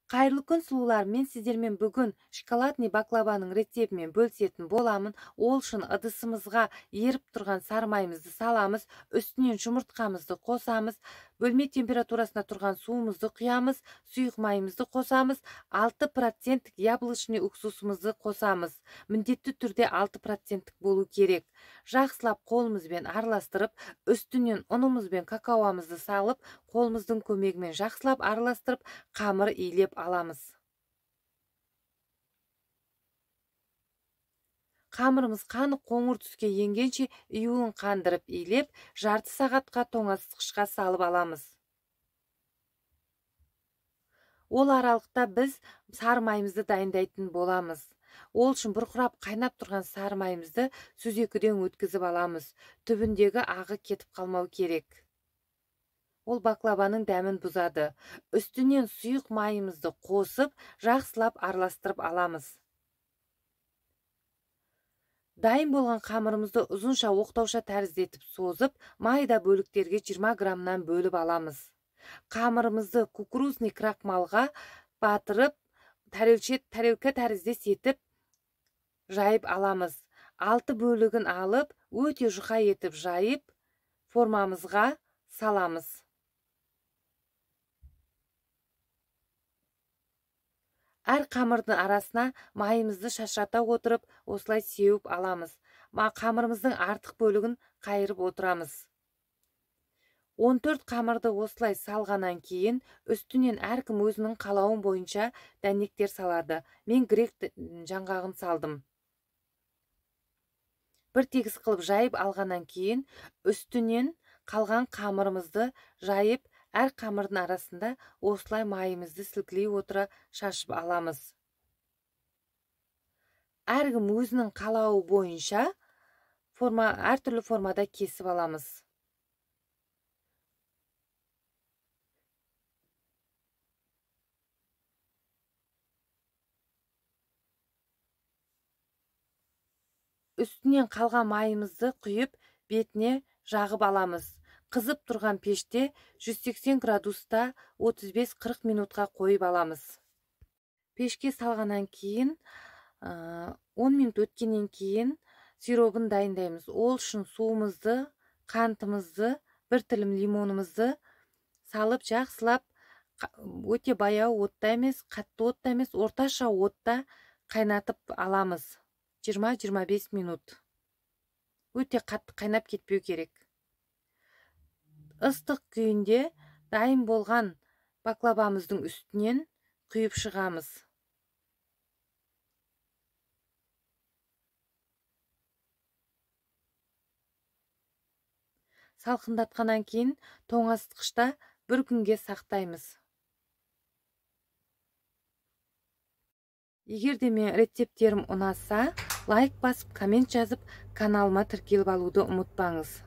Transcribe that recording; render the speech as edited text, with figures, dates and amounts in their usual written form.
Кайырлы күн сулуулар, мен сиздермен бүгүн шоколадный баклаванын рецептимен бөлүшетін боламын. Ол үшін ыдысымызга ерип турган сары майымызды саламыз, үстүнөн жумурткамызды косамыз, бөлме температурасында турган суумузду куябыз, суюк майымызды косамыз, 6% яблочный уксусумузду косамыз. Міндетті түрде 6% болуу керек. Жакшылап колубузбен аралаштырып, үстүнөн унубуз бен какаобузду салып, колубуздун көмөгү менен жакшылап аралаштырып, камыр ыйлеп аламыз. Камырымыз канык коңур түскө енгенче үйүүн кандырып ыйлеп, жарты саатка тоңазыткычка салып аламыз. Ол аралыкта биз сары майымызды дайындайтын боламыз. Ол үшін бұрқырап қайнап тұрған сары майымызды сүзекіден өткізіп аламыз. Түбіндегі ағы кетіп қалмау керек. Ол баклаваның дәмін бұзады. Үстінен сұйық майымызды қосып, жақсылап араластырып аламыз. Дайын болған қамырымызды ұзынша оқтауша тәріздетіп созып, майда бөліктерге 20 граммнан бөліп аламыз. Қамырымызды кукурузный крахмалға батырып, тарелка тәріздес етіп жайып аламыз. 6 бөлігін алып, өте жұқа етіп жайып, формамызға саламыз. Әр қамырдың арасына майымызды шашырата отырып, осылай сеуіп аламыз. Қамырымыздың артық бөлігін қайырып отырамыз. 14 қамырды осылай салғаннан кейін, үстінен әркім өзінің қалауын бойынша дәнектер салады. Мен грек жаңғағын салдым. Бір тегіс қылып жайып алғаннан кейін, үстінен қалған қамырымызды жайып, әр қамырдың арасында осылай майымызды сілкілей отыра шашып аламыз. Әркім өзінің қалауы бойынша әртүрлі формада кесіп аламыз. Үстінен қалған майымызды құйып, бетіне жағып аламыз. Қызып тұрған пеште 180 градуста 35-40 минутқа қойып аламыз. Пешке салғаннан кейін 10 минут өткеннен кейін сиробын дайындаймыз. Ол үшін суымызды, қантымызды, бір тілім лимонымызды салып жақсылап, өте баяу отта емес, қатты отта емес, орташа отта қайнатып аламыз. 20-25 минут. Өте қатты қайнап кетпеу керек. Ыстық күйінде дайын болған баклавамыздың үстінен құйып шығамыз. Салқындатқаннан кейін тоңазытқышта 1 күнге сақтаймыз. Егер де мен рецепттерім ұнаса, лайк басып, коммент жазып, каналыма тіркеліп алуды ұмытпаңыз.